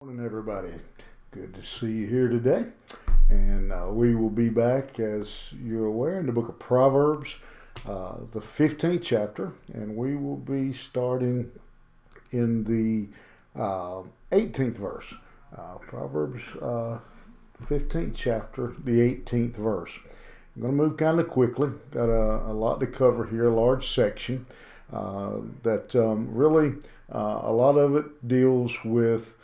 Morning, everybody. Good to see you here today. And we will be back, as you're aware, in the book of Proverbs, the 15th chapter. And we will be starting in the 18th verse. Proverbs 15th chapter, the 18th verse. I'm going to move kind of quickly. Got a lot to cover here, a large section that really a lot of it deals with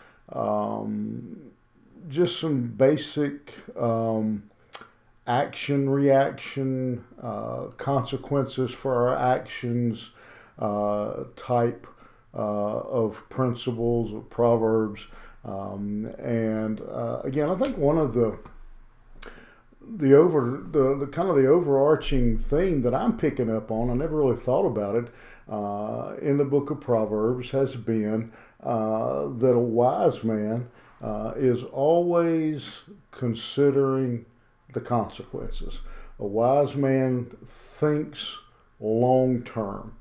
just some basic action, reaction, consequences for our actions type of principles, of proverbs. Again, I think one of the kind of the overarching theme that I'm picking up on, I never really thought about it, in the book of Proverbs has been that a wise man is always considering the consequences. A wise man thinks long term.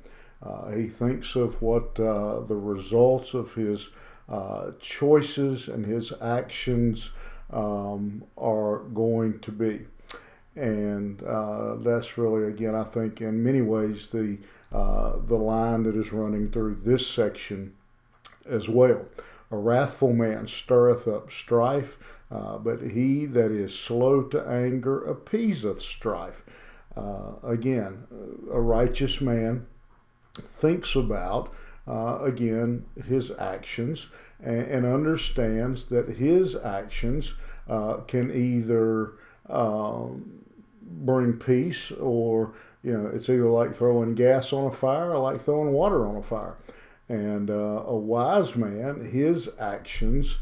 He thinks of what the results of his choices and his actions are going to be. And that's really, again, I think in many ways the line that is running through this section as well. A wrathful man stirreth up strife, but he that is slow to anger appeaseth strife. Again, a righteous man thinks about, again, his actions and understands that his actions can either bring peace, or it's either like throwing gas on a fire or like throwing water on a fire. And a wise man, his actions,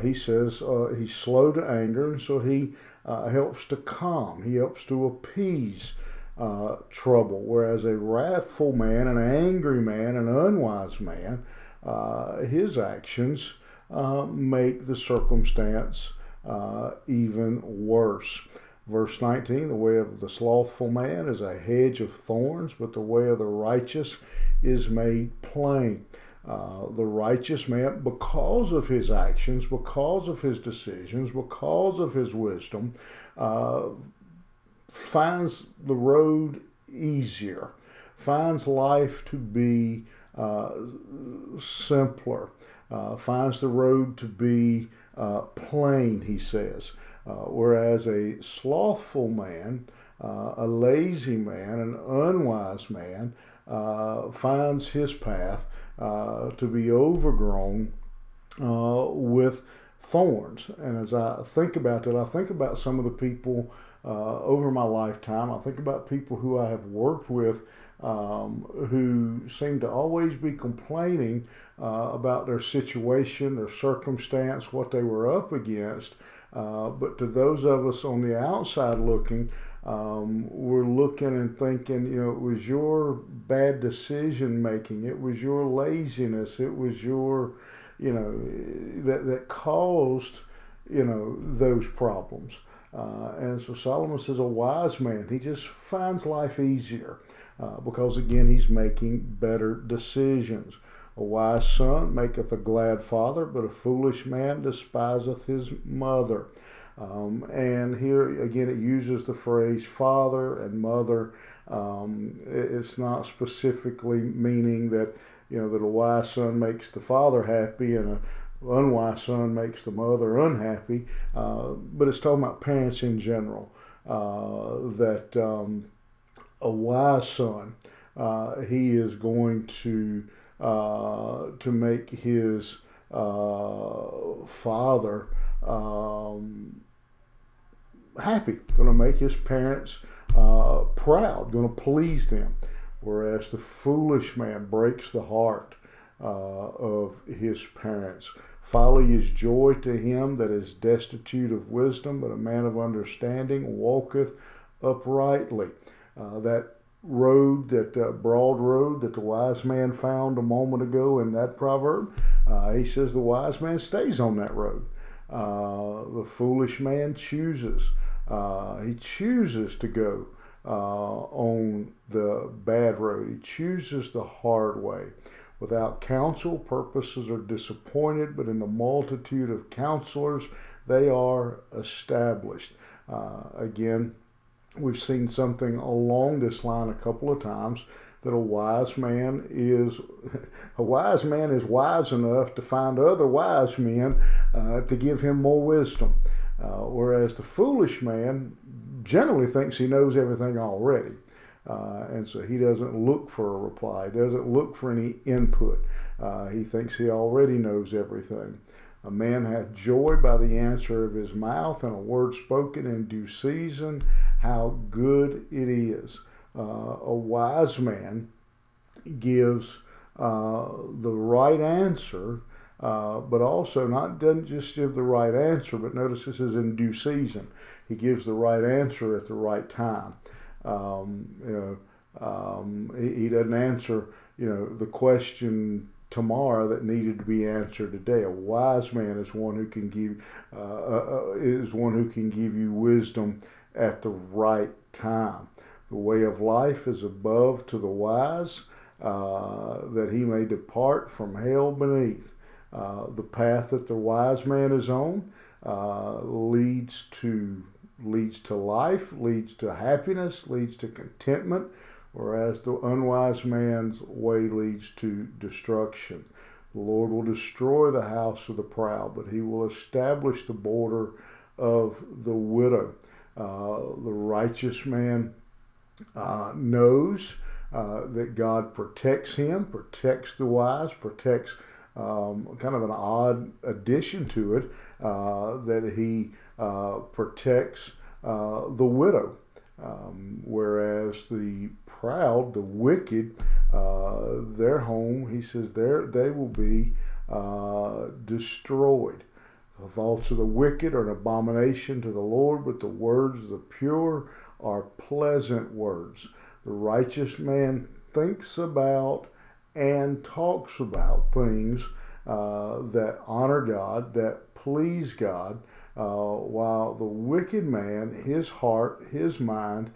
he says, he's slow to anger, and so he helps to calm, he helps to appease trouble. Whereas a wrathful man, an angry man, an unwise man, his actions make the circumstance even worse. Verse 19, the way of the slothful man is a hedge of thorns, but the way of the righteous is made plain. The righteous man, because of his actions, because of his decisions, because of his wisdom, finds the road easier, finds life to be simpler, finds the road to be plain, he says. Whereas a slothful man, a lazy man, an unwise man, finds his path to be overgrown with thorns. And as I think about that, I think about some of the people over my lifetime. I think about people who I have worked with who seem to always be complaining about their situation, their circumstance, what they were up against. But to those of us on the outside looking, we're looking and thinking, it was your bad decision making, it was your laziness, it was your, that caused, those problems. And so Solomon says a wise man, he just finds life easier because, again, he's making better decisions. A wise son maketh a glad father, but a foolish man despiseth his mother. And here, again, it uses the phrase father and mother. It's not specifically meaning that, that a wise son makes the father happy and an unwise son makes the mother unhappy. But it's talking about parents in general. That a wise son, he is going to make his father happy, going to make his parents proud, going to please them. Whereas the foolish man breaks the heart of his parents. Folly is joy to him that is destitute of wisdom, but a man of understanding walketh uprightly. That road, that broad road that the wise man found a moment ago in that proverb, he says the wise man stays on that road. The foolish man chooses. He chooses to go on the bad road. He chooses the hard way. Without counsel, purposes are disappointed, but in the multitude of counselors, they are established. Again, we've seen something along this line a couple of times, that a wise man is wise enough to find other wise men to give him more wisdom, whereas the foolish man generally thinks he knows everything already. And so he doesn't look for a reply, doesn't look for any input. He thinks he already knows everything. A man hath joy by the answer of his mouth, and a word spoken in due season. How good it is. A wise man gives the right answer, but also doesn't just give the right answer, but notice this is in due season. He gives the right answer at the right time. He doesn't answer, the question tomorrow that needed to be answered today. A wise man is one who can give you wisdom at the right time. The way of life is above to the wise, that he may depart from hell beneath. The path that the wise man is on leads to life, leads to happiness, leads to contentment, whereas the unwise man's way leads to destruction. The Lord will destroy the house of the proud, but he will establish the border of the widow. The righteous man knows that God protects him, protects the wise, protects kind of an odd addition to it, that he protects the widow. Whereas the proud, the wicked, their home, he says, they will be destroyed. The thoughts of the wicked are an abomination to the Lord, but the words of the pure are pleasant words. The righteous man thinks about and talks about things that honor God, that please God, while the wicked man, his heart, his mind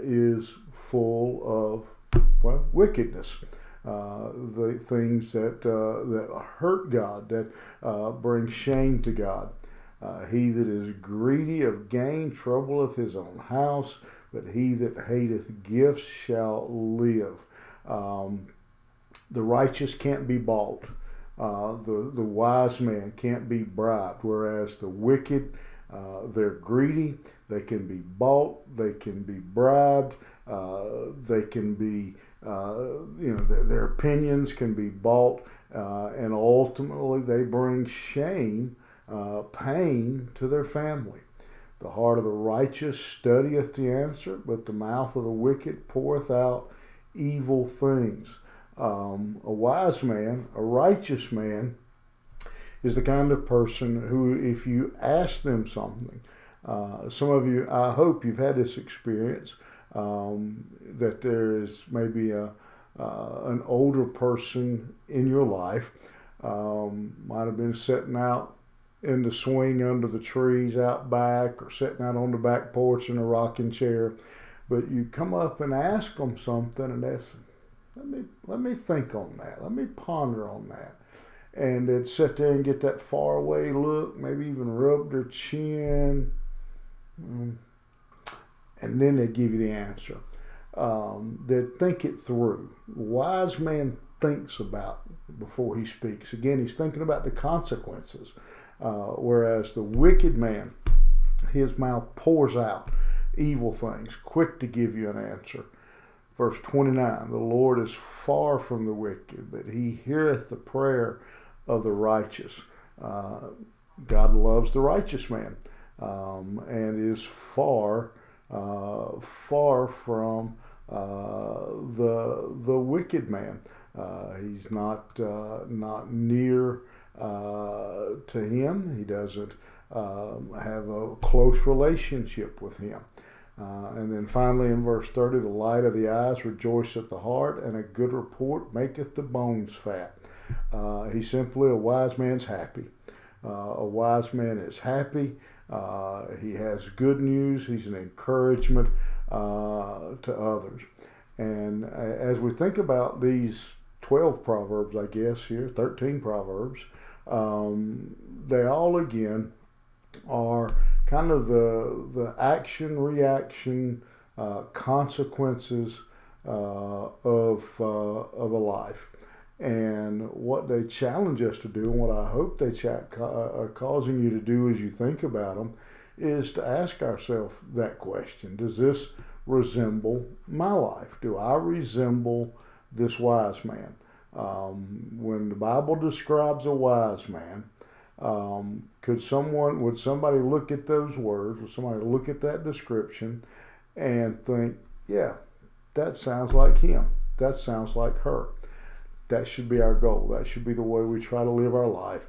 is full of wickedness. The things that hurt God, that bring shame to God. He that is greedy of gain troubleth his own house, but he that hateth gifts shall live. The righteous can't be bought. The wise man can't be bribed, whereas the wicked, they're greedy. They can be bought. They can be bribed. They can be, their opinions can be bought, and ultimately they bring shame, pain to their family. The heart of the righteous studieth the answer, but the mouth of the wicked poureth out evil things. A wise man, a righteous man, is the kind of person who, if you ask them something, some of you, I hope you've had this experience, that there is maybe an older person in your life, might have been sitting out in the swing under the trees out back, or sitting out on the back porch in a rocking chair, but you come up and ask them something, and that's, let me think on that, let me ponder on that. And they'd sit there and get that faraway look, maybe even rub their chin, and then they'd give you the answer. They'd think it through. The wise man thinks about before he speaks. Again, he's thinking about the consequences, whereas the wicked man, his mouth pours out evil things, quick to give you an answer. Verse 29, the Lord is far from the wicked, but he heareth the prayer of the righteous. God loves the righteous man, and is far from the wicked man. He's not near to him. He doesn't have a close relationship with him. And then finally in verse 30, the light of the eyes rejoiceth the heart, and a good report maketh the bones fat. He's simply, a wise man's happy. A wise man is happy. He has good news. He's an encouragement to others. And as we think about these 12 proverbs, I guess, here, 13 proverbs. They all, again, are kind of the action, reaction, consequences of a life. And what they challenge us to do, and what I hope they are causing you to do as you think about them, is to ask ourselves that question. Does this resemble my life? Do I resemble this wise man? When the Bible describes a wise man, would somebody look at those words, would somebody look at that description and think, yeah, that sounds like him, that sounds like her? That should be our goal. That should be the way we try to live our life.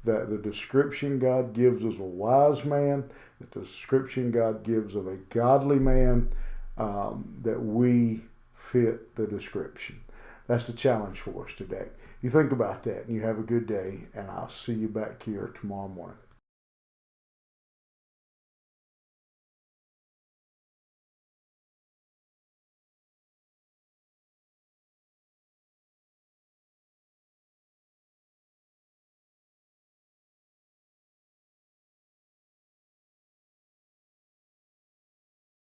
That the description God gives of a wise man, that the description God gives of a godly man, that we fit the description. That's the challenge for us today. You think about that and you have a good day, and I'll see you back here tomorrow morning.